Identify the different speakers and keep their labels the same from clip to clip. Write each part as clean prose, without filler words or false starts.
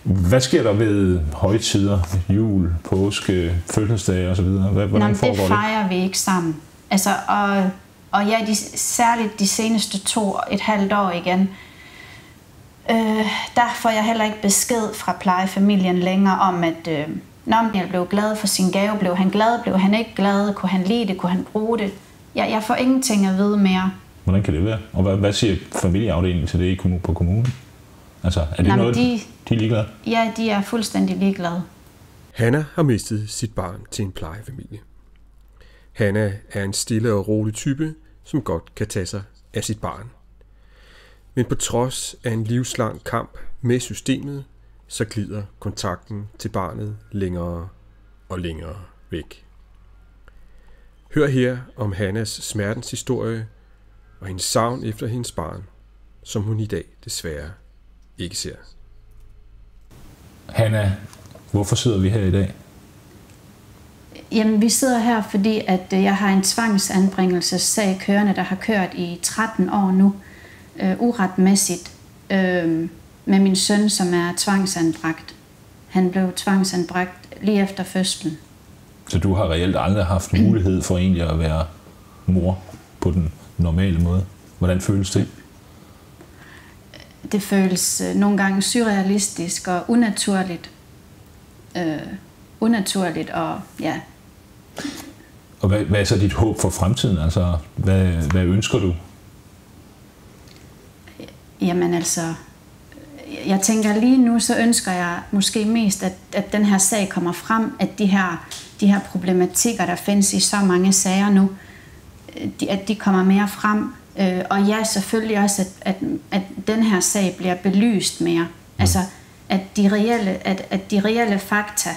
Speaker 1: Hvad sker der ved højtider, jul, påske, fødselsdage osv.? Hvordan foregår det?
Speaker 2: Det fejrer vi ikke sammen. Altså, og ja, særligt de seneste 2,5 år igen, der får jeg heller ikke besked fra plejefamilien længere om, at jeg blev glad for sin gave. Blev han glad? Blev han ikke glad? Kunne han lide det? Kunne han bruge det? Jeg får ingenting at vide mere.
Speaker 1: Hvordan kan det være? Og hvad siger familieafdelingen til det på kommunen? Altså, er det noget, de er ligeglade?
Speaker 2: Ja, de er fuldstændig ligeglade.
Speaker 3: Hanna har mistet sit barn til en plejefamilie. Hanna er en stille og rolig type, som godt kan tage sig af sit barn. Men på trods af en livslang kamp med systemet, så glider kontakten til barnet længere og længere væk. Hør her om Hannas smertens historie og hendes savn efter hendes barn, som hun i dag desværre ikke ser.
Speaker 1: Hanna, hvorfor sidder vi her i dag?
Speaker 2: Jamen, vi sidder her, fordi at jeg har en tvangsanbringelsessag kørende, der har kørt i 13 år nu, uretmæssigt, med min søn, som er tvangsanbragt. Han blev tvangsanbragt lige efter fødslen.
Speaker 1: Så du har reelt aldrig haft mulighed for egentlig at være mor på den normale måde. Hvordan føles det?
Speaker 2: Det føles nogle gange surrealistisk og unaturligt. Unaturligt og ja.
Speaker 1: Og hvad er så dit håb for fremtiden? Altså, hvad ønsker du?
Speaker 2: Jamen altså, jeg tænker lige nu, så ønsker jeg måske mest, at den her sag kommer frem, at de her problematikker, der findes i så mange sager nu, at de kommer mere frem. Og ja, selvfølgelig også, at den her sag bliver belyst mere. Altså, at de reelle fakta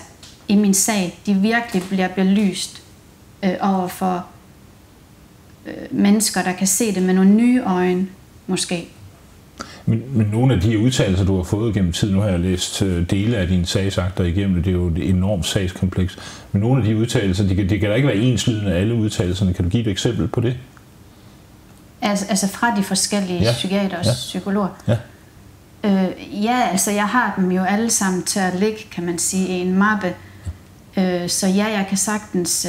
Speaker 2: i min sag, de virkelig bliver belyst over for mennesker, der kan se det med nogle nye øjne, måske.
Speaker 1: Men nogle af de udtalelser, du har fået gennem tiden, nu har jeg læst dele af dine sagsakter igennem, det er jo et enormt sagskompleks, men nogle af de udtalelser, det kan da ikke være enslydende af alle udtalelserne. Kan du give et eksempel på det?
Speaker 2: Altså fra de forskellige psykiater og psykologer?
Speaker 1: Ja.
Speaker 2: Ja, altså jeg har dem jo alle sammen til at ligge, kan man sige, i en mappe. Så ja, jeg kan sagtens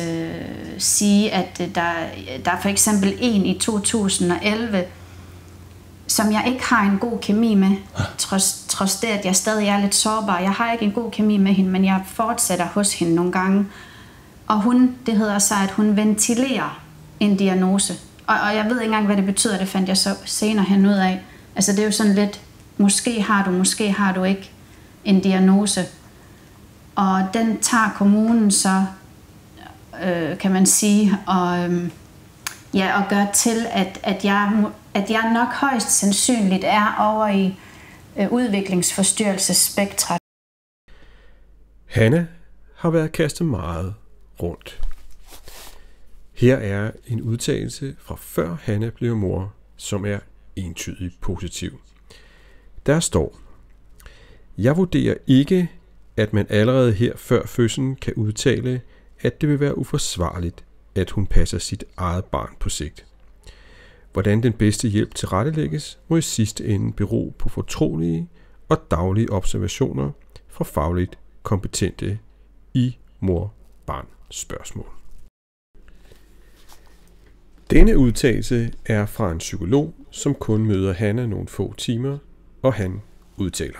Speaker 2: sige, at der er for eksempel en i 2011, som jeg ikke har en god kemi med, trods det, at jeg stadig er lidt sårbar. Jeg har ikke en god kemi med hende, men jeg fortsætter hos hende nogle gange. Og det hedder så, at hun ventilerer en diagnose. Og jeg ved ikke engang, hvad det betyder, det fandt jeg så senere hen ud af. Altså det er jo sådan lidt, måske har du ikke en diagnose. Og den tager kommunen så, kan man sige, og gør til, at jeg nok højst sandsynligt er over i udviklingsforstyrrelsesspektret.
Speaker 3: Hanna har været kastet meget rundt. Her er en udtalelse fra før Hanna blev mor, som er entydigt positiv. Der står: Jeg vurderer ikke, at man allerede her før fødslen kan udtale, at det vil være uforsvarligt, at hun passer sit eget barn på sigt. Hvordan den bedste hjælp tilrettelægges, må i sidste ende bero på fortrolige og daglige observationer fra fagligt kompetente i mor-barn-spørgsmål. Denne udtalelse er fra en psykolog, som kun møder Hanna nogle få timer, og han udtaler: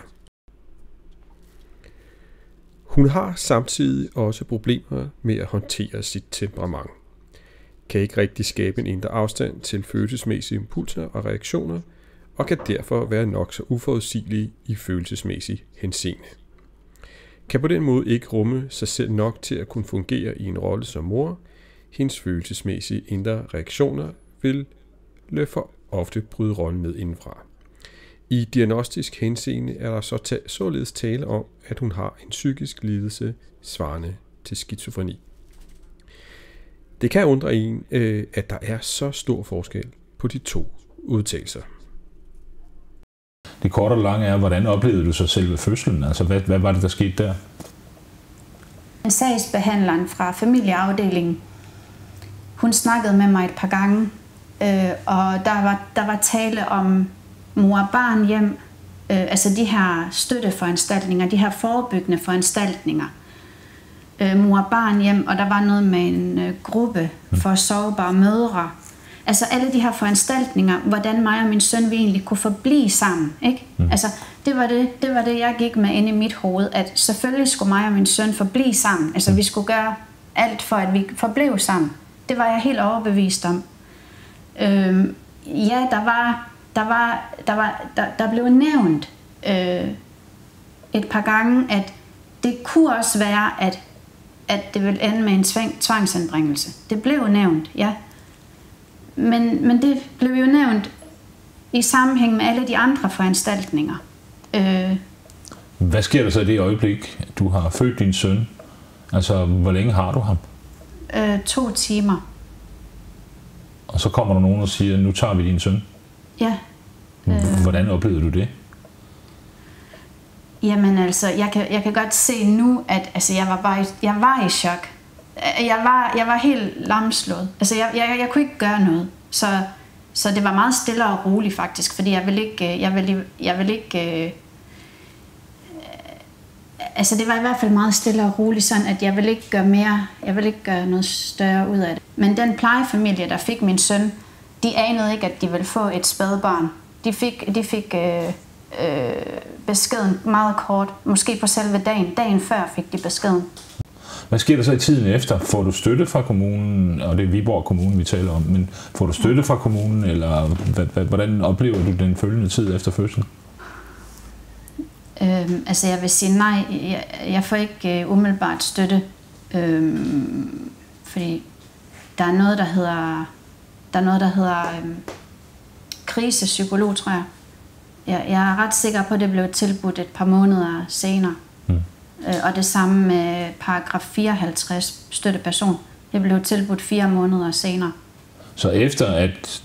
Speaker 3: Hun har samtidig også problemer med at håndtere sit temperament. Kan ikke rigtig skabe en indre afstand til følelsesmæssige impulser og reaktioner, og kan derfor være nok så uforudsigelig i følelsesmæssig henseende. Kan på den måde ikke rumme sig selv nok til at kunne fungere i en rolle som mor. Hendes følelsesmæssige indre reaktioner vil for ofte bryde rollen ned indenfra. I diagnostisk henseende er der således tale om, at hun har en psykisk lidelse svarende til skizofreni. Det kan undre en, at der er så stor forskel på de to udtalelser.
Speaker 1: Det korte og lange er, hvordan oplevede du så selve fødslen? Altså, hvad var det, der skete der?
Speaker 2: Sagsbehandleren fra familieafdelingen, hun snakkede med mig et par gange, og der var tale om mor og barn hjem, altså de her støtteforanstaltninger, de her forebyggende foranstaltninger. Mor og barn hjem, og der var noget med en gruppe for sårbare mødre. Altså alle de her foranstaltninger, hvordan mig og min søn vi egentlig kunne forblive sammen, ikke? Altså det var det, jeg gik med inde i mit hoved, at selvfølgelig skulle mig og min søn forblive sammen. Altså vi skulle gøre alt for, at vi forblev sammen. Det var jeg helt overbevist om. Ja, der blev nævnt et par gange, at det kunne også være, at det ville ende med en tvangsanbringelse. Det blev nævnt, ja. Men det blev jo nævnt i sammenhæng med alle de andre foranstaltninger.
Speaker 1: Hvad sker der så i det øjeblik, du har født din søn? Altså, hvor længe har du ham?
Speaker 2: 2 timer.
Speaker 1: Og så kommer der nogen og siger, nu tager vi din søn.
Speaker 2: Ja.
Speaker 1: Hvordan oplevede du det?
Speaker 2: Jamen altså, jeg kan godt se nu, at altså, jeg var i chok. Jeg var helt lamslået. Altså, jeg kunne ikke gøre noget. Så det var meget stille og roligt faktisk, fordi jeg vil ikke altså det var i hvert fald meget stille og roligt, sådan at jeg vil ikke gøre noget større ud af det. Men den plejefamilie, der fik min søn, de anede ikke, at de ville få et spædbarn. De fik beskeden meget kort, måske på selve dagen før fik de beskeden.
Speaker 1: Hvad sker der så i tiden efter? Får du støtte fra kommunen, og det er Viborg Kommune, vi taler om, men får du støtte fra kommunen, eller hvordan oplever du den følgende tid efter fødslen?
Speaker 2: Altså jeg vil sige nej, jeg får ikke umiddelbart støtte, fordi der er noget, der hedder krisepsykolog, tror jeg. Jeg er ret sikker på, at det blev tilbudt et par måneder senere. Og det samme med paragraf 54, støtteperson. Det blev tilbudt 4 måneder senere.
Speaker 1: Så efter at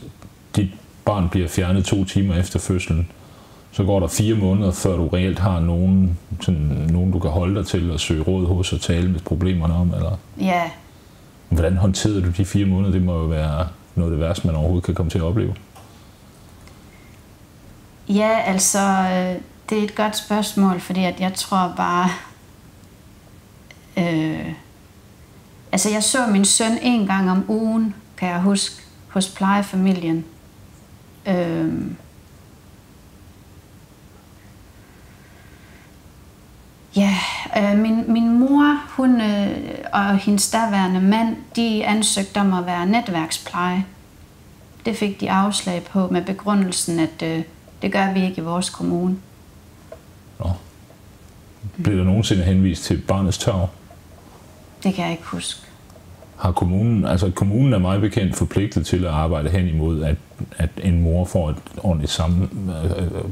Speaker 1: dit barn bliver fjernet 2 timer efter fødslen, så går der 4 måneder, før du reelt har nogen du kan holde dig til at søge råd hos og tale med problemerne om, eller?
Speaker 2: Ja.
Speaker 1: Hvordan håndterede du de 4 måneder? Det må jo være noget af det værste, man overhovedet kan komme til at opleve.
Speaker 2: Ja, altså, det er et godt spørgsmål, fordi at jeg tror bare... altså, jeg så min søn 1 gang om ugen, kan jeg huske, hos plejefamilien. Min mor, hun og hendes daværende mand, de ansøgte om at være netværkspleje. Det fik de afslag på med begrundelsen, at det gør vi ikke i vores kommune.
Speaker 1: Nå. Blev der nogensinde henvist til barnets tarv?
Speaker 2: Det kan jeg ikke huske.
Speaker 1: Har kommunen er meget bekendt forpligtet til at arbejde hen imod, at en mor får et ordentligt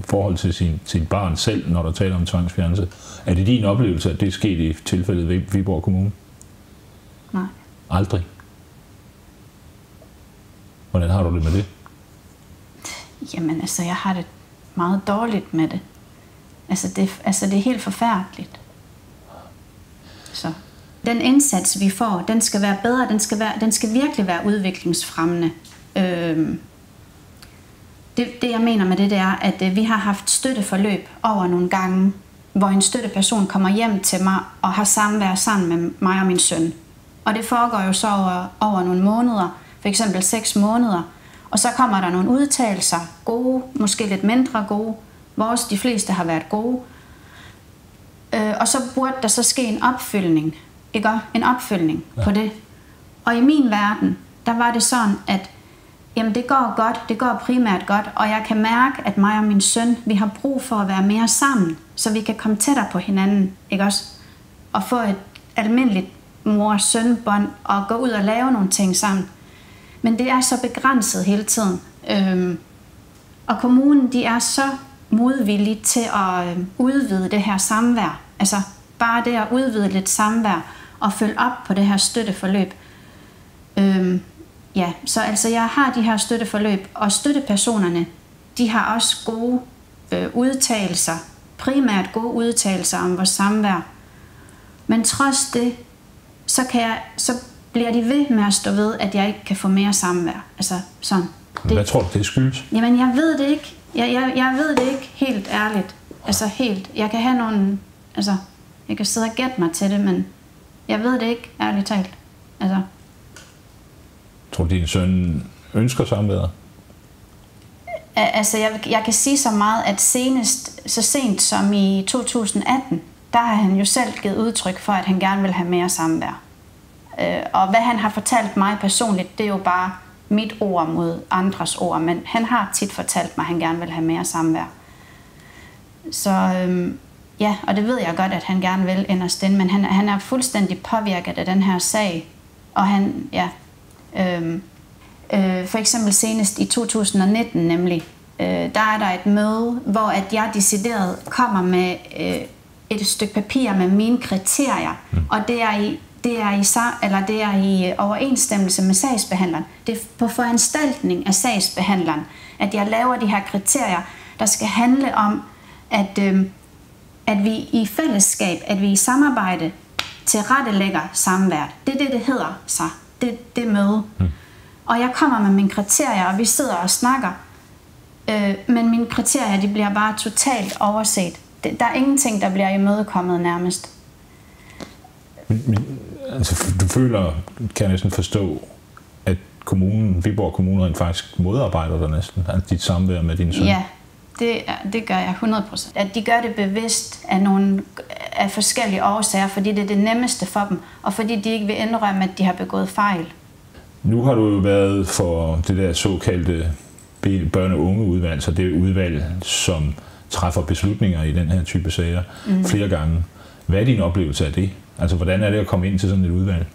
Speaker 1: forhold til sit barn selv, når der taler om tvangsfjernelse. Er det din oplevelse, at det er sket i tilfældet ved Viborg Kommune?
Speaker 2: Nej.
Speaker 1: Aldrig? Hvordan har du det med det?
Speaker 2: Jamen altså, jeg har det meget dårligt med det. Altså det er helt forfærdeligt. Så den indsats, vi får, den skal være bedre, den skal virkelig være udviklingsfremmende. Det jeg mener med det er, at vi har haft støtteforløb over nogle gange, hvor en støtteperson kommer hjem til mig og har samvær sammen med mig og min søn. Og det foregår jo så over nogle måneder, for eksempel 6 måneder. Og så kommer der nogle udtalelser, gode, måske lidt mindre gode. De fleste har været gode. Og så burde der så ske en opfølgning. Ikke? En opfølgning på det. Og i min verden, der var det sådan, at jamen, det går godt, det går primært godt, og jeg kan mærke, at mig og min søn, vi har brug for at være mere sammen, så vi kan komme tættere på hinanden, ikke også? Og få et almindeligt mor-søn-bånd og gå ud og lave nogle ting sammen. Men det er så begrænset hele tiden. Og kommunen, de er så modvillige til at udvide det her samvær. Altså bare det at udvide lidt samvær og følge op på det her støtteforløb. Ja, så altså jeg har de her støtteforløb, og støttepersonerne, de har også gode udtalelser, primært gode udtalelser om vores samvær. Men trods det, så bliver de ved med at stå ved, at jeg ikke kan få mere samvær. Altså sådan.
Speaker 1: Hvad tror du, det skyldes?
Speaker 2: Jamen, jeg ved det ikke. Jeg ved det ikke, helt ærligt. Altså helt. Jeg kan have nogle... Altså, jeg kan sidde og gætte mig til det, men jeg ved det ikke, ærligt talt. Altså.
Speaker 1: Tror du, din søn ønsker samværet?
Speaker 2: Altså, jeg kan sige så meget, at så sent som i 2018, der har han jo selv givet udtryk for, at han gerne vil have mere samvær. Og hvad han har fortalt mig personligt, det er jo bare mit ord mod andres ord, men han har tit fortalt mig, at han gerne vil have mere samvær. Så ja, og det ved jeg godt, at han gerne vil inderst inde, men han er fuldstændig påvirket af den her sag, og han, ja... for eksempel senest i 2019 nemlig, der er der et møde, hvor at jeg decideret kommer med et stykke papir med mine kriterier, og det er i overensstemmelse med sagsbehandleren. Det er på foranstaltning af sagsbehandleren, at jeg laver de her kriterier, der skal handle om, at vi i fællesskab, at vi i samarbejde tilrettelægger samvær. Det er det hedder så. Det møde. Og jeg kommer med mine kriterier, og vi sidder og snakker. Men mine kriterier, de bliver bare totalt overset. Der er ingenting, der bliver imødekommet nærmest.
Speaker 1: Men altså, du føler, kan jeg næsten forstå, at Viborg Kommune rent faktisk modarbejder dig næsten, altså dit samvær med din søn?
Speaker 2: Ja, det gør jeg 100%. At de gør det bevidst af forskellige årsager, fordi det er det nemmeste for dem, og fordi de ikke vil indrømme, at de har begået fejl.
Speaker 1: Nu har du jo været for det der såkaldte børne- og ungeudvalg, så det er udvalg, som træffer beslutninger i den her type sager flere gange. Hvad er din oplevelse af det? Altså, hvordan er det at komme ind til sådan et udvalg?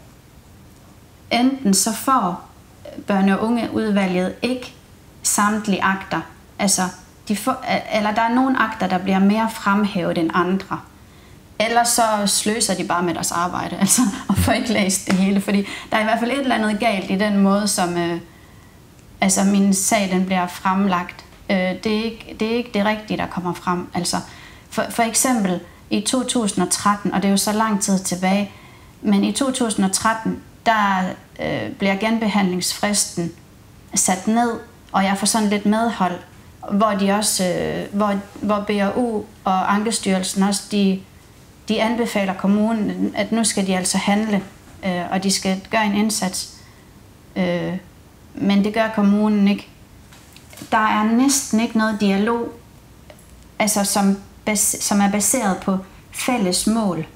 Speaker 2: Enten så får børne- og ungeudvalget ikke samtlige akter, altså eller der er nogle akter, der bliver mere fremhævet end andre. Ellers så sløser de bare med deres arbejde, altså, og får ikke læst det hele, fordi der er i hvert fald et eller andet galt i den måde, som min sag den bliver fremlagt. Det er ikke det rigtige, der kommer frem. Altså, for eksempel i 2013, og det er jo så lang tid tilbage, men i 2013, der bliver genbehandlingsfristen sat ned, og jeg får sådan lidt medhold, hvor de også, hvor BRU og Ankestyrelsen også, de anbefaler kommunen, at nu skal de altså handle, og de skal gøre en indsats. Men det gør kommunen ikke. Der er næsten ikke noget dialog, altså som er baseret på fælles mål.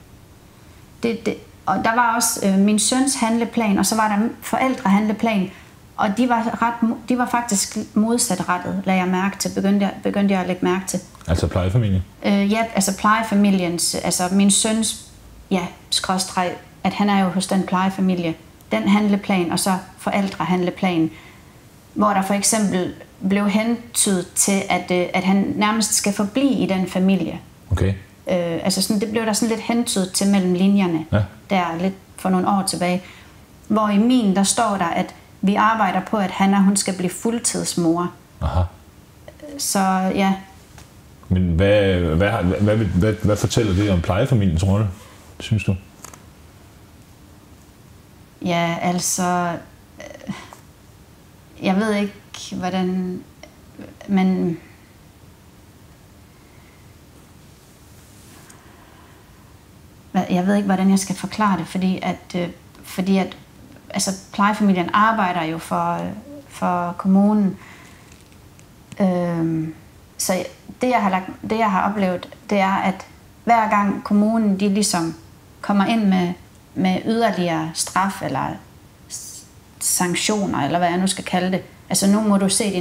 Speaker 2: Og der var også min søns handleplan, og så var der forældrehandleplan, og de var faktisk modsatrettet, lagde jeg mærke til, begyndte jeg at lægge mærke til.
Speaker 1: Altså plejefamilien?
Speaker 2: Ja, altså plejefamiliens, altså min søns, ja, skråstreg, at han er jo hos den plejefamilie, den handleplan, og så forældrehandleplan, hvor der for eksempel blev hentydet til, at han nærmest skal forblive i den familie.
Speaker 1: Okay.
Speaker 2: Altså sådan, det blev der sådan lidt hentydet til mellem linjerne, ja. Der lidt for nogle år tilbage. Hvor i min, der står der, at vi arbejder på, at hun skal blive fuldtidsmor.
Speaker 1: Aha.
Speaker 2: Så ja.
Speaker 1: Men hvad fortæller det om plejefamiliens rolle, synes du?
Speaker 2: Ja, altså... Jeg ved ikke, hvordan... Men... Jeg ved ikke, hvordan jeg skal forklare det, fordi at altså, plejefamilien arbejder jo for kommunen. Så det jeg har oplevet, det er, at hver gang kommunen de ligesom kommer ind med yderligere straf eller sanktioner, eller hvad jeg nu skal kalde det. Altså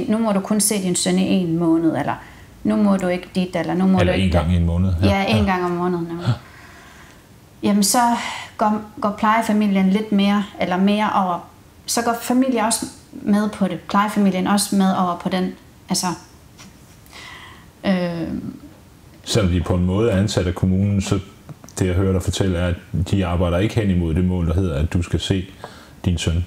Speaker 2: nu må du kun se din søn i 1 måned, eller nu må du ikke dit, eller nu må
Speaker 1: eller
Speaker 2: du ikke...
Speaker 1: Eller 1 gang i en måned.
Speaker 2: Ja, 1 gang om måneden. Ja. Jamen så går plejefamilien lidt mere over. Så går familien også med på det. Plejefamilien også med over på den. Altså,
Speaker 1: Selvom de på en måde er ansat af kommunen, så det jeg hører dig fortælle er, at de arbejder ikke hen imod det mål, der hedder, at du skal se din søn.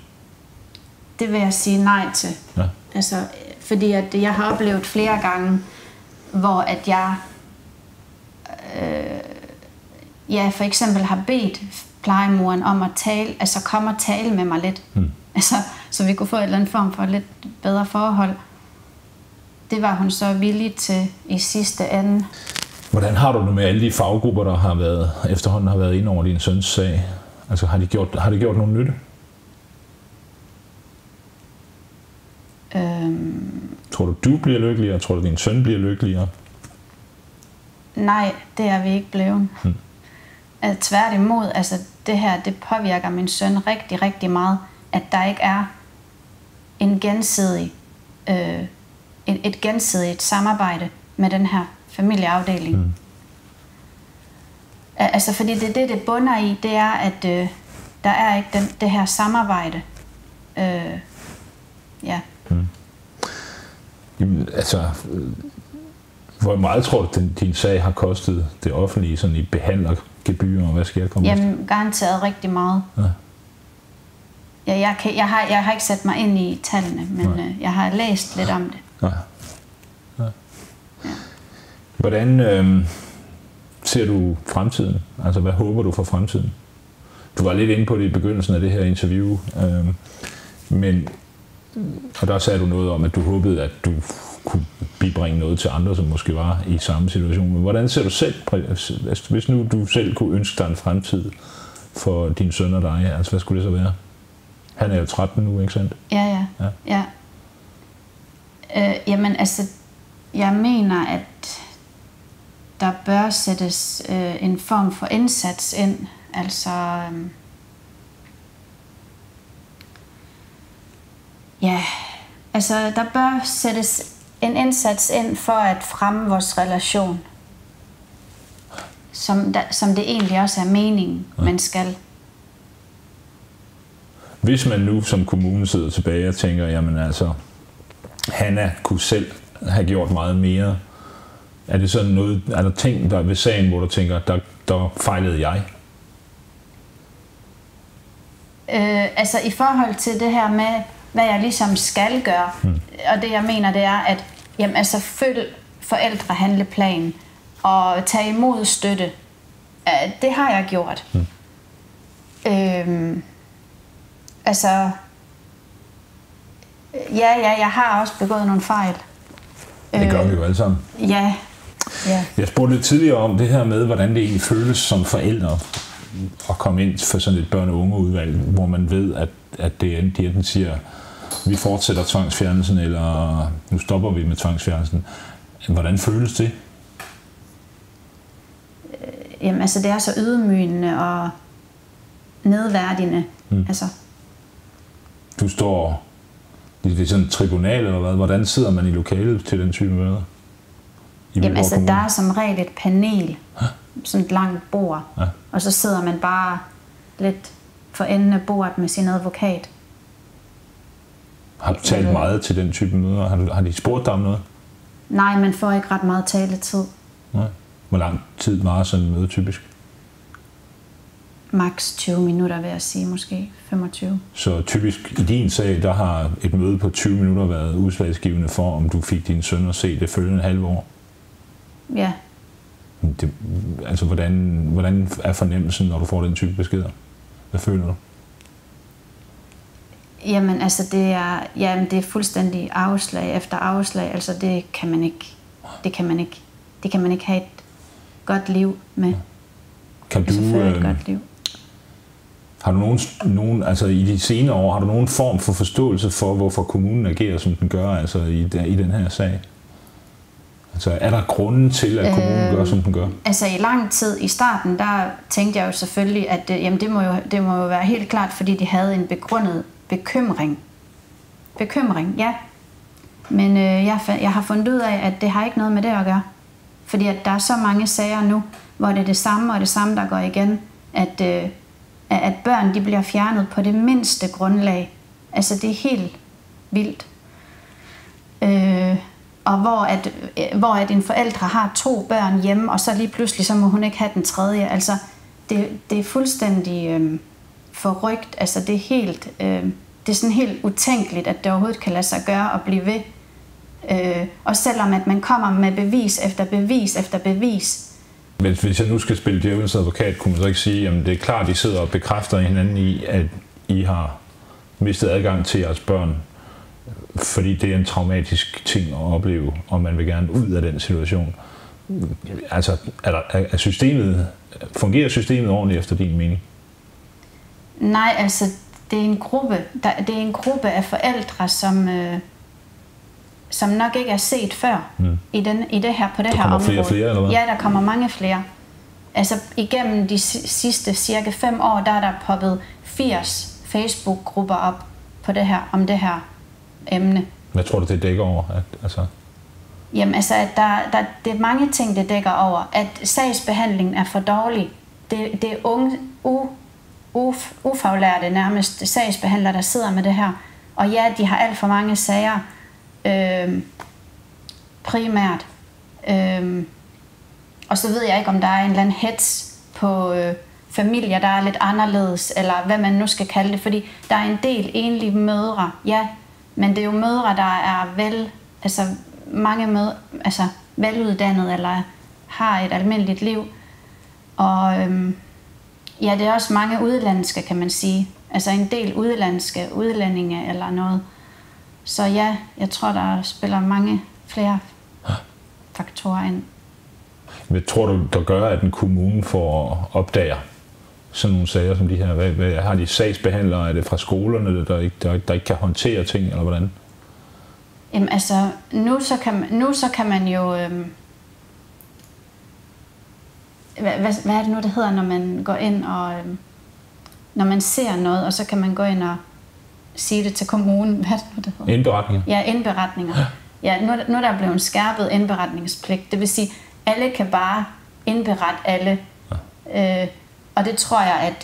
Speaker 2: Det vil jeg sige nej til. Ja. Altså, fordi at jeg har oplevet flere gange, hvor at jeg for eksempel har bedt plejemoren om at komme og tale med mig lidt. Altså, så vi kunne få en eller anden form for et lidt bedre forhold. Det var hun så villig til i sidste ende.
Speaker 1: Hvordan har du det med alle de faggrupper, der efterhånden har været inde over din søns sag? Altså har det gjort nogen nytte? Tror du bliver lykkeligere? Tror du din søn bliver lykkeligere?
Speaker 2: Nej, det er vi ikke blevet. Tværtimod, altså det her, det påvirker min søn rigtig, rigtig meget, at der ikke er en gensidig, et gensidigt samarbejde med den her familieafdeling. Altså fordi det bunder i, det er, at der er ikke det her samarbejde. Ja.
Speaker 1: Jamen, altså, hvor meget tror du, din sag har kostet det offentlige sådan i behandlergebyrer, og hvad skal jeg komme efter?
Speaker 2: Jamen, garanteret rigtig meget. Ja. Jeg har ikke sat mig ind i tallene, men jeg har læst lidt om det.
Speaker 1: Ja. Hvordan ser du fremtiden? Altså, hvad håber du for fremtiden? Du var lidt inde på det i begyndelsen af det her interview, og der sagde du noget om, at du håbede, at du kunne bibringe noget til andre, som måske var i samme situation. Men hvordan ser du selv, hvis nu du selv kunne ønske dig en fremtid for din søn og dig, altså hvad skulle det så være? Han er jo 13 nu, ikke sandt?
Speaker 2: Ja. Jamen altså, jeg mener, at der bør sættes en form for indsats ind. Altså, der bør sættes en indsats ind for at fremme vores relation, som det egentlig også er meningen, man skal.
Speaker 1: Hvis man nu som kommune sidder tilbage og tænker, jamen altså, Hanna kunne selv have gjort meget mere, er det sådan noget, er der ting der ved sagen, hvor du tænker, der fejlede jeg?
Speaker 2: Altså i forhold til det her med, hvad jeg ligesom skal gøre, og det jeg mener, det er, at jamen, altså, følg forældrehandleplanen og tage imod støtte. Det har jeg gjort. Altså, jeg har også begået nogle fejl.
Speaker 1: Det gør vi jo alle sammen.
Speaker 2: Ja.
Speaker 1: Jeg spurgte lidt tidligere om det her med, hvordan det egentlig føles som forældre at komme ind for sådan et børne- og ungeudvalg, hvor man ved, at de enten siger, vi fortsætter tvangsfjernelsen, eller nu stopper vi med tvangsfjernelsen. Hvordan føles det?
Speaker 2: Jamen altså, det er så ydmygende og nedværdigende. Altså.
Speaker 1: Du står det er sådan et tribunal eller hvad? Hvordan sidder man i lokalet til den type møder?
Speaker 2: Jamen altså, der er som regel et panel, sådan et langt bord, og så sidder man bare lidt for enden af bordet med sin advokat.
Speaker 1: Har du talt meget til den type møder? Har de spurgt dig om noget?
Speaker 2: Nej, man får ikke ret meget taletid.
Speaker 1: Nej. Hvor lang tid varer sådan en møde typisk?
Speaker 2: Maks 20 minutter, vil jeg sige, måske 25.
Speaker 1: Så typisk i din sag, der har et møde på 20 minutter været udslagsgivende for, om du fik din søn at se det følgende halve år?
Speaker 2: Ja.
Speaker 1: Altså, hvordan er fornemmelsen, når du får den type beskeder? Hvad føler du?
Speaker 2: Jamen, altså, det er fuldstændig afslag efter afslag. Altså, det kan man ikke have et godt liv med.
Speaker 1: Kan du
Speaker 2: et godt liv.
Speaker 1: Har du nogen, altså i de senere år, har du nogen form for forståelse for, hvorfor kommunen agerer, som den gør, altså i den her sag? Altså, er der grunden til, at kommunen gør, som den gør? Altså,
Speaker 2: i lang tid i starten, der tænkte jeg jo selvfølgelig, at jamen, det må jo være helt klart, fordi de havde en begrundet bekymring. Bekymring, ja. Men jeg har fundet ud af, at det har ikke noget med det at gøre. Fordi at der er så mange sager nu, hvor det er det samme og det samme, der går igen, at børn de bliver fjernet på det mindste grundlag. Altså, det er helt vildt. Og hvor at en forældre har 2 børn hjemme, og så lige pludselig, så må hun ikke have den tredje. Altså, det er fuldstændig forrygt. Altså, det er helt, det er sådan helt utænkeligt, at det overhovedet kan lade sig gøre at blive ved. Og selvom at man kommer med bevis efter bevis efter bevis.
Speaker 1: Men hvis jeg nu skal spille djævelens advokat, kunne man så ikke sige, at det er klart, at I sidder og bekræfter hinanden i, at I har mistet adgang til jeres børn, fordi det er en traumatisk ting at opleve, og man vil gerne ud af den situation. Altså, er systemet, fungerer systemet ordentligt efter din mening?
Speaker 2: Nej, altså, det er en gruppe af forældre, som nok ikke er set før i det her, på det her område.
Speaker 1: Der kommer flere, eller hvad?
Speaker 2: Ja, der kommer mange flere. Altså, igennem de sidste cirka 5 år, der er der poppet 80 Facebook-grupper op på det her, om det her emne.
Speaker 1: Hvad tror du, det dækker over?
Speaker 2: Jamen, altså, at det er mange ting, det dækker over. At sagsbehandlingen er for dårlig. Det er unge, ufaglærte nærmest sagsbehandlere, der sidder med det her. Og ja, de har alt for mange sager, primært. Og så ved jeg ikke, om der er en eller anden hets på familier, der er lidt anderledes, eller hvad man nu skal kalde det. Fordi der er en del enlige mødre, ja, men det er jo mødre, der er veluddannede, eller har et almindeligt liv. Og ja, det er også mange udlandske, kan man sige. Altså en del udlændinge eller noget. Så ja, jeg tror, der spiller mange flere faktorer ind.
Speaker 1: Hvad tror du, der gør, at en kommune får opdager sådan nogle sager som de her? Hvad har de sagsbehandlere? Er det fra skolerne, der ikke kan håndtere ting, eller hvordan?
Speaker 2: Jamen altså, nu så kan man jo... Hvad er det nu, det hedder, når man går ind og... når man ser noget, og så kan man gå ind og sige det til kommunen. Hvad er det nu, det hedder?
Speaker 1: Indberetninger?
Speaker 2: Ja, indberetninger. Ja, nu er der blevet en skærpet indberetningspligt. Det vil sige, alle kan bare indberette alle. Ja. Og det tror jeg,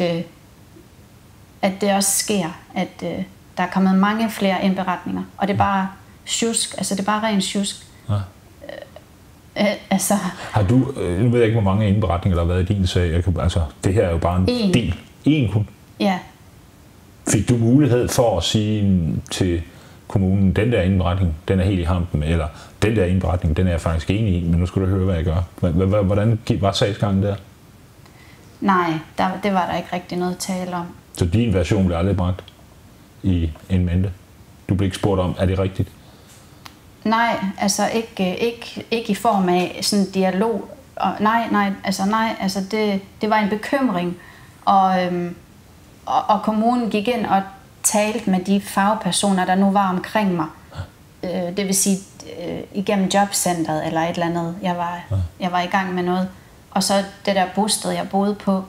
Speaker 2: at det også sker. At der er kommet mange flere indberetninger. Og det er bare sjusk. Altså, det er bare ren sjusk. Ja. Altså...
Speaker 1: Har du... Nu ved jeg ikke, hvor mange indberetninger der har været i din sag. Det her er jo bare en del. En kun?
Speaker 2: Ja.
Speaker 1: Fik du mulighed for at sige til kommunen, den der indberetning, den er helt i hampen, eller den der indberetning, den er jeg faktisk enig i, men nu skal du høre, hvad jeg gør. Hvordan var sagsgangen der?
Speaker 2: Nej, det var der ikke rigtig noget at tale om.
Speaker 1: Så din version blev aldrig bragt i en mente? Du blev ikke spurgt om, er det rigtigt? Nej, altså ikke i form af sådan en dialog. Nej, det var en bekymring, og kommunen gik ind og talte med de fagpersoner, der nu var omkring mig. Det vil sige igennem jobcentret eller et eller andet. Jeg var i gang med noget. Og så det der bosted, jeg boede på.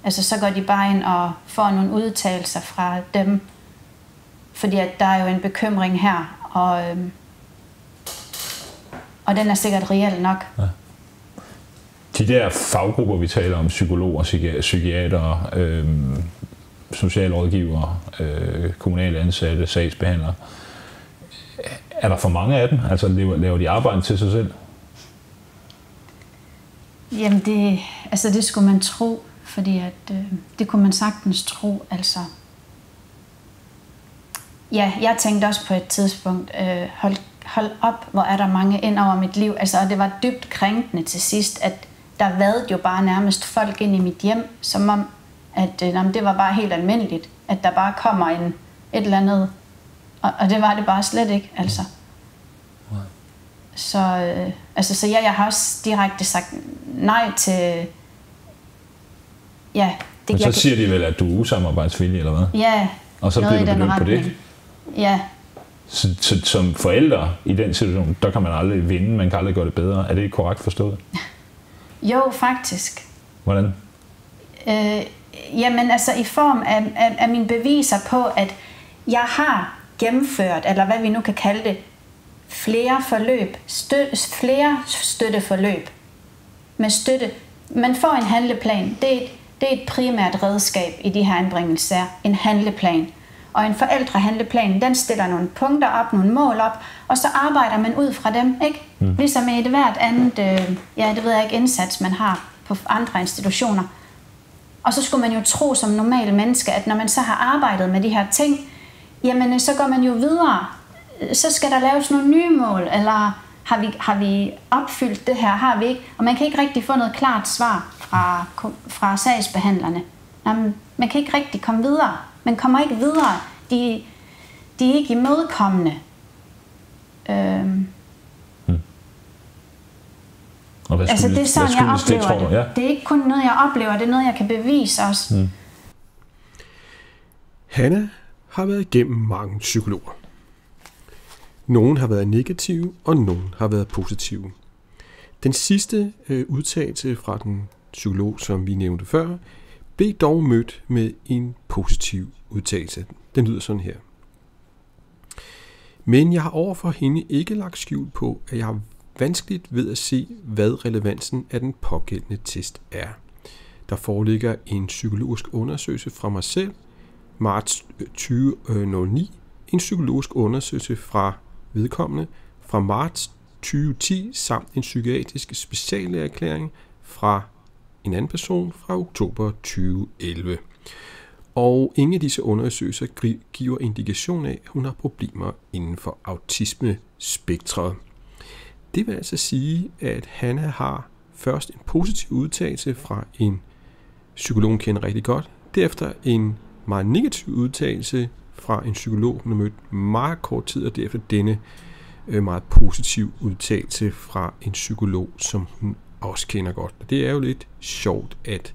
Speaker 1: Altså så går de bare ind og får nogle udtalelser fra dem. Fordi at der er jo en bekymring her. Og den er sikkert reel nok. Ja. De der faggrupper, vi taler om, psykologer, psykiatere, socialrådgivere, kommunale ansatte, sagsbehandlere. Er der for mange af dem? Altså laver de arbejde til sig selv?
Speaker 2: Jamen det skulle man tro, fordi at, det kunne man sagtens tro. Altså. Ja, jeg tænkte også på et tidspunkt, hold op, hvor er der mange ind over mit liv. Altså, og det var dybt krænkende til sidst, at der vadede jo bare nærmest folk ind i mit hjem, som om, at det var bare helt almindeligt, at der bare kommer et eller andet. Og det var det bare slet ikke, altså. Så jeg har også direkte sagt nej til... Ja, det.
Speaker 1: Men så siger de vel, at du er usamarbejdsvillig, eller hvad?
Speaker 2: Ja,
Speaker 1: og så bliver du bedømt på det?
Speaker 2: Ja.
Speaker 1: Så som forældre i den situation, der kan man aldrig vinde, man kan aldrig gøre det bedre. Er det ikke korrekt forstået?
Speaker 2: Jo, faktisk.
Speaker 1: Hvordan?
Speaker 2: Jamen altså i form af mine beviser på, at jeg har gennemført, eller hvad vi nu kan kalde det, flere forløb, flere støtteforløb med støtte. Man får en handleplan. Det er et primært redskab i de her anbringelser. En handleplan. Og en forældrehandleplan, den stiller nogle punkter op, nogle mål op, og så arbejder man ud fra dem, ikke? Ligesom i et hvert andet, indsats, man har på andre institutioner. Og så skulle man jo tro som normal menneske, at når man så har arbejdet med de her ting, jamen så går man jo videre. Så skal der laves nogle nye mål, eller har vi opfyldt det her, har vi ikke? Og man kan ikke rigtig få noget klart svar fra sagsbehandlerne. Jamen, man kan ikke rigtig komme videre. Man kommer ikke videre. De er ikke imødekommende.
Speaker 1: Og hvad
Speaker 2: altså det er sådan, jeg oplever
Speaker 1: det, tror du? Ja.
Speaker 2: Det er ikke kun noget, jeg oplever, det er noget, jeg kan bevise også.
Speaker 3: Hanna har været igennem mange psykologer. Nogle har været negative, og nogle har været positive. Den sidste udtalelse fra den psykolog, som vi nævnte før, blev dog mødt med en positiv udtalelse. Den lyder sådan her. Men jeg har overfor hende ikke lagt skjul på, at jeg har vanskeligt ved at se, hvad relevansen af den pågældende test er. Der foreligger en psykologisk undersøgelse fra mig selv, marts 2009, en psykologisk undersøgelse fra vedkommende fra marts 2010, samt en psykiatrisk speciallægeerklæring fra en anden person fra oktober 2011. Og ingen af disse undersøgelser giver indikation af, at hun har problemer inden for autismespektret. Det vil altså sige, at Hanna har først en positiv udtalelse fra en psykolog, hun kender rigtig godt, derefter en meget negativ udtalelse fra en psykolog, hun har mødt meget kort tid, og derefter denne meget positiv udtalelse fra en psykolog, som hun også kender godt. Og det er jo lidt sjovt, at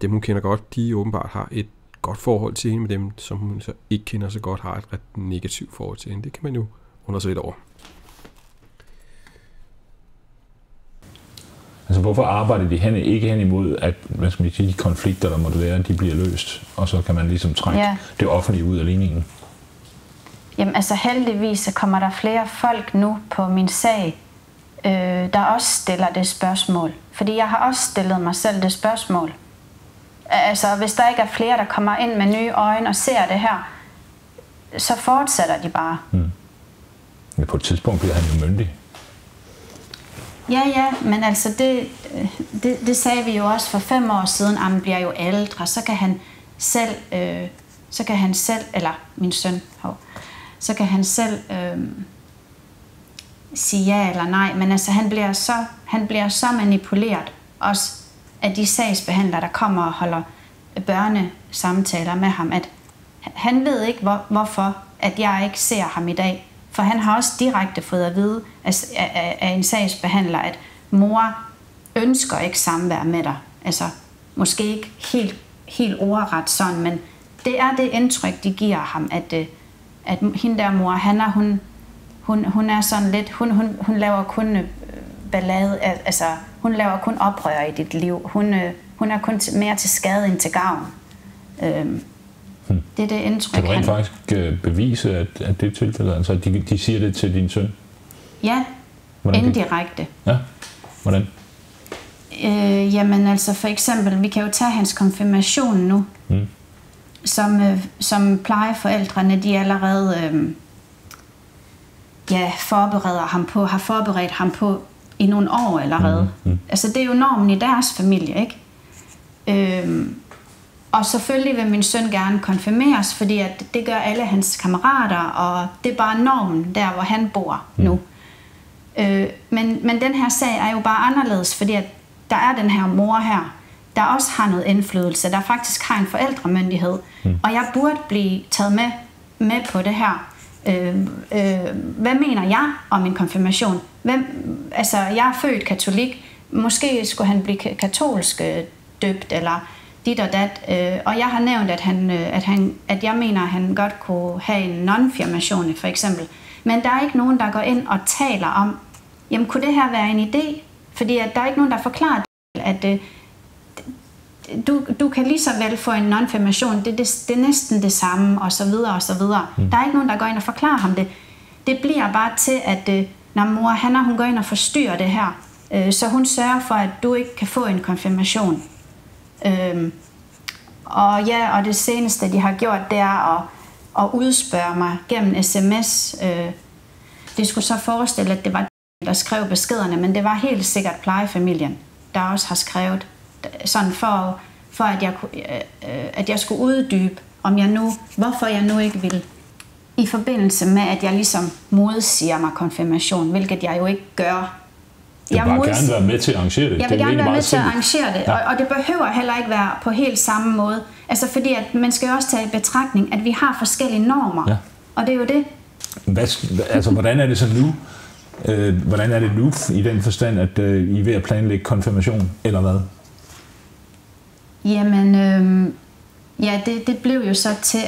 Speaker 3: dem, hun kender godt, de åbenbart har et godt forhold til hende, med dem, som hun så ikke kender så godt, har et ret negativt forhold til hende. Det kan man jo undersøge lidt over.
Speaker 1: Altså, hvorfor arbejder de ikke hen imod, at hvad skal man sige, de konflikter, der måtte være, de bliver løst, og så kan man ligesom trække det offentlige ud af ligningen?
Speaker 2: Jamen, altså heldigvis så kommer der flere folk nu på min sag, der også stiller det spørgsmål. Fordi jeg har også stillet mig selv det spørgsmål. Altså, hvis der ikke er flere, der kommer ind med nye øjne og ser det her, så fortsætter de bare.
Speaker 1: Men på et tidspunkt bliver han jo myndig.
Speaker 2: Ja, men altså det sagde vi jo også for 5 år siden, at han bliver jo ældre, så kan han selv, eller min søn, så kan han selv sige ja eller nej, men altså han bliver så manipuleret også af de sagsbehandlere, der kommer og holder børnesamtaler med ham, at han ved ikke, hvorfor at jeg ikke ser ham i dag. For han har også direkte fået at vide af en sagsbehandler, at mor ønsker ikke samvær med dig. Altså, måske ikke helt ordret sådan, men det er det indtryk, de giver ham, at hende der mor, Hanna, hun er sådan lidt, hun laver kun ballade, altså hun laver kun oprør i dit liv. Hun er kun mere til skade end til gavn. Det er det indtryk.
Speaker 1: Kan du rent faktisk bevise, at det er tilfældet? Altså, at de siger det til din søn?
Speaker 2: Ja, indirekte.
Speaker 1: Ja, hvordan?
Speaker 2: Jamen altså, for eksempel, vi kan jo tage hans konfirmation nu, som plejeforældrene, de allerede har forberedt ham på i nogle år allerede. Altså, det er jo normen i deres familie, ikke? Og selvfølgelig vil min søn gerne konfirmeres, fordi at det gør alle hans kammerater, og det er bare normen der, hvor han bor nu. Men den her sag er jo bare anderledes, fordi at der er den her mor her, der også har noget indflydelse, der faktisk har en forældremyndighed. Og jeg burde blive taget med på det her. Hvad mener jeg om en konfirmation? Altså, jeg er født katolik. Måske skulle han blive katolsk døbt, eller dit og dat. Og jeg har nævnt, at jeg mener, at han godt kunne have en non-firmation, for eksempel. Men der er ikke nogen, der går ind og taler om, jamen, kunne det her være en idé? Fordi at der er ikke nogen, der forklarer, at du kan lige så vel få en non-firmation. Det er næsten det samme, og så videre, og så videre. Der er ikke nogen, der går ind og forklarer ham det. Det bliver bare til, at når mor Hanna, hun går ind og forstyrrer det her, så hun sørger for, at du ikke kan få en konfirmation. Og det seneste, de har gjort, det er at udspørge mig gennem sms. Det skulle så forestille, at det var der skrev beskederne, men det var helt sikkert plejefamilien, der også har skrevet, sådan for at jeg skulle uddybe, hvorfor jeg nu ikke vil, i forbindelse med, at jeg ligesom modsiger mig konfirmation, hvilket jeg jo ikke gør.
Speaker 1: Du vil bare gerne være med til at arrangere det.
Speaker 2: Jeg vil gerne være med til at arrangere det, og det behøver heller ikke være på helt samme måde. Altså fordi, at man skal også tage i betragtning, at vi har forskellige normer, og det er jo det.
Speaker 1: Altså, hvordan er det så nu? Hvordan er det nu i den forstand, at I er ved at planlægge konfirmation, eller hvad?
Speaker 2: Jamen, ja, det blev jo så til,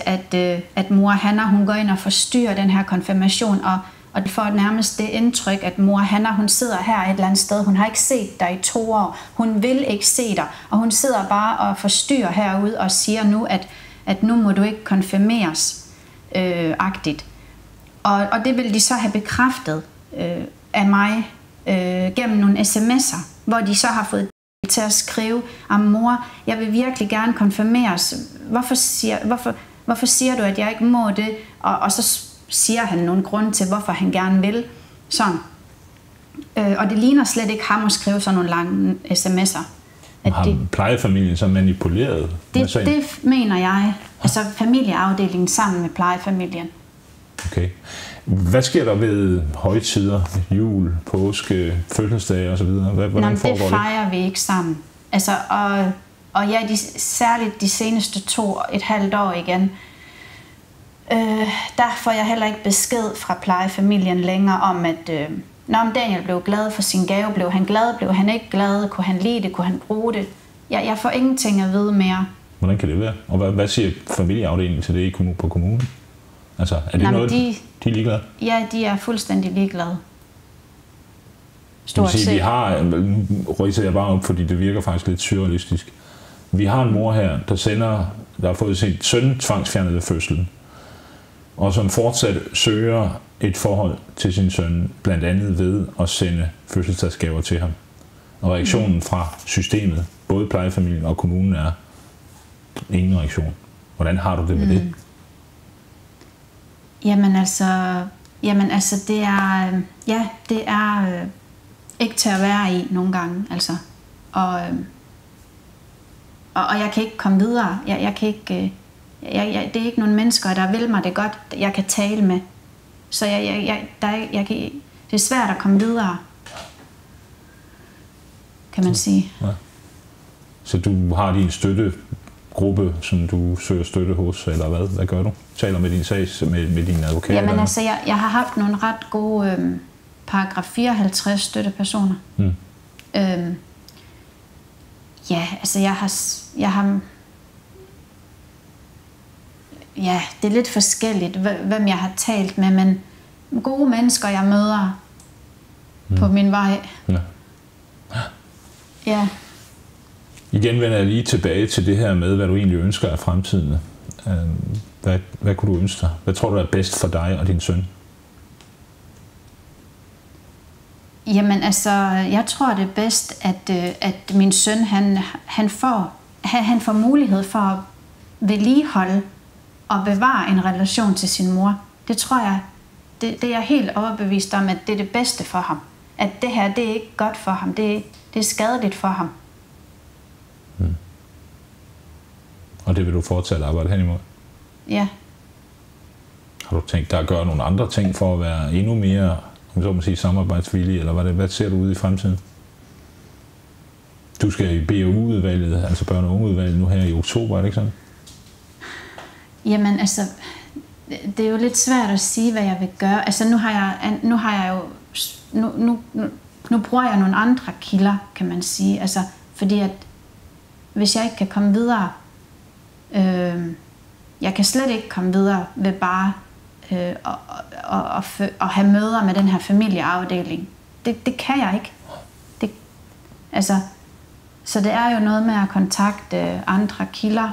Speaker 2: at mor Hanna, hun går ind og forstyrrer den her konfirmation, og det får nærmest det indtryk, at mor Hanna, hun sidder her et eller andet sted. Hun har ikke set dig i 2 år. Hun vil ikke se dig, og hun sidder bare og forstyrrer herude og siger nu, at nu må du ikke konfirmeres agtigt. Og det vil de så have bekræftet af mig gennem nogle sms'er, hvor de så har fået til at skrive, mor, jeg vil virkelig gerne konfirmeres. Hvorfor siger du, at jeg ikke må det? Og så siger han nogle grunde til, hvorfor han gerne vil. Sådan. Og det ligner slet ikke ham at skrive sådan nogle lange sms'er.
Speaker 1: Har plejefamilien så manipuleret?
Speaker 2: Det mener jeg. Altså familieafdelingen sammen med plejefamilien.
Speaker 1: Okay. Hvad sker der ved højtider, jul, påske, fødselsdage osv.? Hvordan foregår det?
Speaker 2: Det fejrer vi ikke sammen. Altså, og ja, særligt de seneste 2,5 år igen, der får jeg heller ikke besked fra plejefamilien længere om, at om Daniel blev glad for sin gave, blev han glad, blev han ikke glad, kunne han lide det, kunne han bruge det. Jeg får ingenting at vide mere.
Speaker 1: Hvordan kan det være? Og hvad siger familieafdelingen til det på kommunen? Altså, er det noget, de er ligeglade?
Speaker 2: Ja, de er fuldstændig ligeglade.
Speaker 1: Stort set. Vi har, nu rejser jeg bare op, fordi det virker faktisk lidt surrealistisk. Vi har en mor her, der har fået sin søn tvangsfjernet ved fødslen, og som fortsat søger et forhold til sin søn, blandt andet ved at sende fødselsdagsgaver til ham. Og reaktionen fra systemet, både plejefamilien og kommunen, er ingen reaktion. Hvordan har du det med det?
Speaker 2: Jamen altså, det er ikke til at være i nogle gange, altså. Og jeg kan ikke komme videre. Jeg kan ikke, det er ikke nogen mennesker, der vil mig det godt, jeg kan tale med. Så det er svært at komme videre, kan man sige. Ja.
Speaker 1: Så du har din støttegruppe, som du søger støtte hos, eller hvad? Hvad gør du? Taler med din sag, med din advokat?
Speaker 2: Jamen altså, jeg har haft nogle ret gode paragraf 54 støttepersoner. Ja, altså jeg har ja, det er lidt forskelligt, hvem jeg har talt med, men gode mennesker, jeg møder på min vej. Ja.
Speaker 1: Igen vender jeg lige tilbage til det her med, hvad du egentlig ønsker af fremtiden. Hvad kunne du ønske dig? Hvad tror du er bedst for dig og din søn?
Speaker 2: Jamen altså, jeg tror det er bedst, at min søn, han får mulighed for at vedligeholde og bevare en relation til sin mor. Det tror jeg, det er jeg helt overbevist om, at det er det bedste for ham. At det her, det er ikke godt for ham, det er skadeligt for ham.
Speaker 1: Og det vil du fortsat arbejde hen imod?
Speaker 2: Ja.
Speaker 1: Har du tænkt dig at gøre nogle andre ting for at være endnu mere, om så må sige, samarbejdsvillig, eller hvad ser du ude i fremtiden? Du skal i BOU-udvalget, altså børne- og ungeudvalget, nu her i oktober, er det ikke sådan?
Speaker 2: Jamen altså, det er jo lidt svært at sige, hvad jeg vil gøre. Altså nu bruger jeg nogle andre kilder, kan man sige. Altså, fordi at hvis jeg ikke kan komme videre, jeg kan slet ikke komme videre ved bare at have møder med den her familieafdeling. Det kan jeg ikke. Så det er jo noget med at kontakte andre kilder.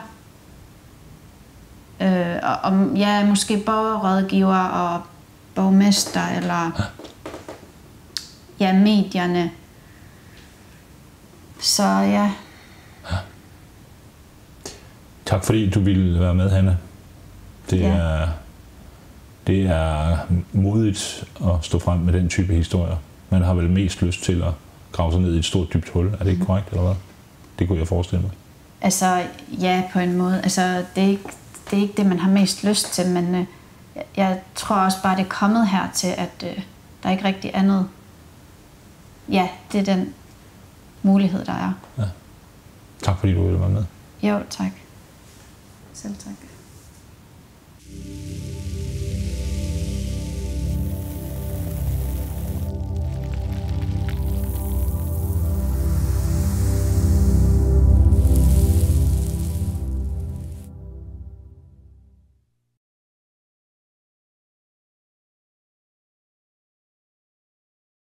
Speaker 2: Måske borgerrådgiver og borgmester, eller medierne. Så ja.
Speaker 1: Tak fordi du ville være med, Hanna. Det er modigt at stå frem med den type historier. Man har vel mest lyst til at grave sig ned i et stort, dybt hul. Er det ikke korrekt, eller hvad? Det kunne jeg forestille mig. Altså, ja, på en måde. Altså, det er ikke det, man har mest lyst til, men jeg tror også bare, det er kommet her til, at der er ikke rigtig andet. Ja, det er den mulighed, der er. Ja. Tak fordi du ville være med. Jo, tak. Selv tak.